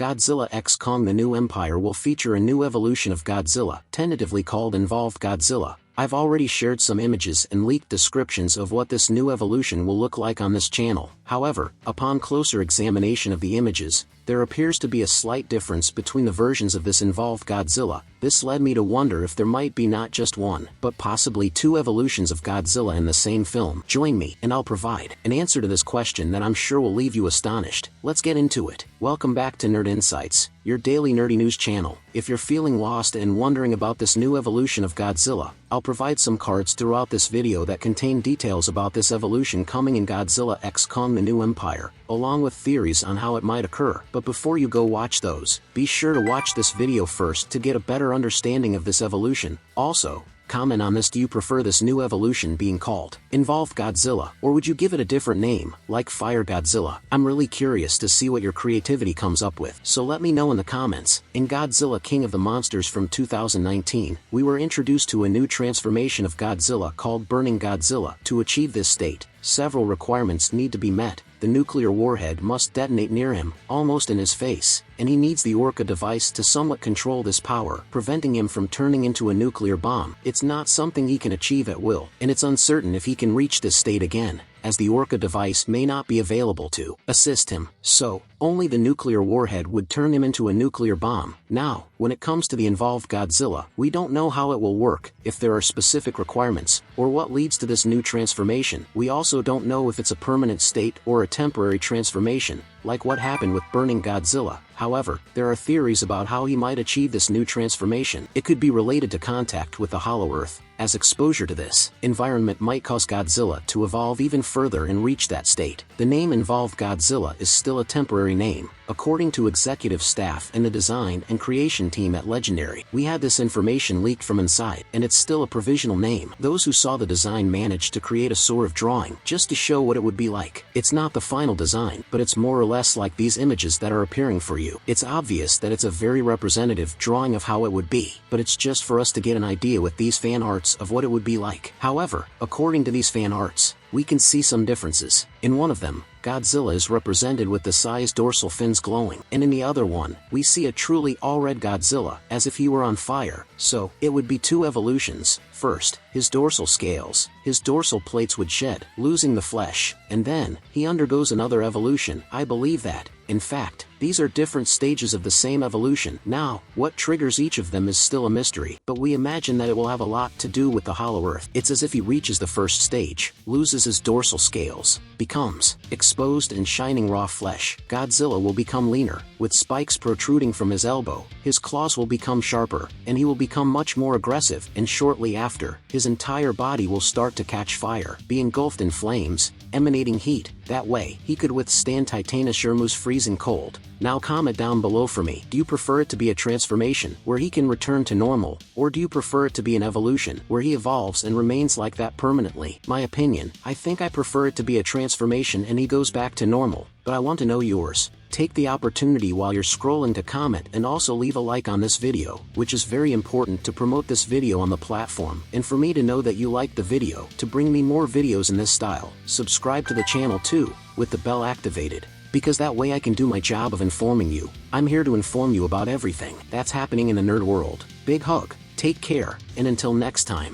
Godzilla x Kong: The New Empire will feature a new evolution of Godzilla, tentatively called Envolved Godzilla. I've already shared some images and leaked descriptions of what this new evolution will look like on this channel. However, upon closer examination of the images, there appears to be a slight difference between the versions of this Envolved Godzilla. This led me to wonder if there might be not just one, but possibly two evolutions of Godzilla in the same film. Join me, and I'll provide an answer to this question that I'm sure will leave you astonished. Let's get into it. Welcome back to Nerd Insights, your daily nerdy news channel. If you're feeling lost and wondering about this new evolution of Godzilla, I'll provide some cards throughout this video that contain details about this evolution coming in Godzilla x Kong: The New Empire, along with theories on how it might occur. But before you go watch those, be sure to watch this video first to get a better understanding of this evolution. Also, comment on this: do you prefer this new evolution being called Envolved Godzilla, or would you give it a different name, like Fire Godzilla? I'm really curious to see what your creativity comes up with, so let me know in the comments. In Godzilla King of the Monsters from 2019, we were introduced to a new transformation of Godzilla called Burning Godzilla. To achieve this state, several requirements need to be met. The nuclear warhead must detonate near him, almost in his face, and he needs the Orca device to somewhat control this power, preventing him from turning into a nuclear bomb. It's not something he can achieve at will, and it's uncertain if he can reach this state again, as the Orca device may not be available to assist him, so only the nuclear warhead would turn him into a nuclear bomb. Now, when it comes to the Envolved Godzilla, we don't know how it will work, if there are specific requirements, or what leads to this new transformation. We also don't know if it's a permanent state or a temporary transformation, like what happened with Burning Godzilla. However, there are theories about how he might achieve this new transformation. It could be related to contact with the Hollow Earth, as exposure to this environment might cause Godzilla to evolve even further and reach that state. The name Envolved Godzilla is still a temporary name, according to executive staff and the design and creation team at Legendary. We had this information leaked from inside, and it's still a provisional name. Those who saw the design managed to create a sort of drawing, just to show what it would be like. It's not the final design, but it's more or less like these images that are appearing for you. It's obvious that it's a very representative drawing of how it would be, but it's just for us to get an idea with these fan arts of what it would be like. However, according to these fan arts, we can see some differences. In one of them, Godzilla is represented with the size dorsal fins glowing, and in the other one, we see a truly all-red Godzilla, as if he were on fire. So, it would be two evolutions. First, his dorsal scales, his dorsal plates would shed, losing the flesh, and then, he undergoes another evolution. I believe that, in fact, these are different stages of the same evolution. Now, what triggers each of them is still a mystery, but we imagine that it will have a lot to do with the Hollow Earth. It's as if he reaches the first stage, loses his dorsal scales, becomes exposed and shining raw flesh. Godzilla will become leaner, with spikes protruding from his elbow. His claws will become sharper, and he will become much more aggressive, and shortly after, his entire body will start to catch fire, be engulfed in flames, emanating heat. That way, he could withstand Titanoshermu's freezing cold. Now comment down below for me. Do you prefer it to be a transformation, where he can return to normal, or do you prefer it to be an evolution, where he evolves and remains like that permanently? My opinion, I think I prefer it to be a transformation and he goes back to normal, but I want to know yours. Take the opportunity while you're scrolling to comment and also leave a like on this video, which is very important to promote this video on the platform, and for me to know that you liked the video, to bring me more videos in this style. Subscribe to the channel too, with the bell activated, because that way I can do my job of informing you. I'm here to inform you about everything that's happening in the nerd world. Big hug, take care, and until next time.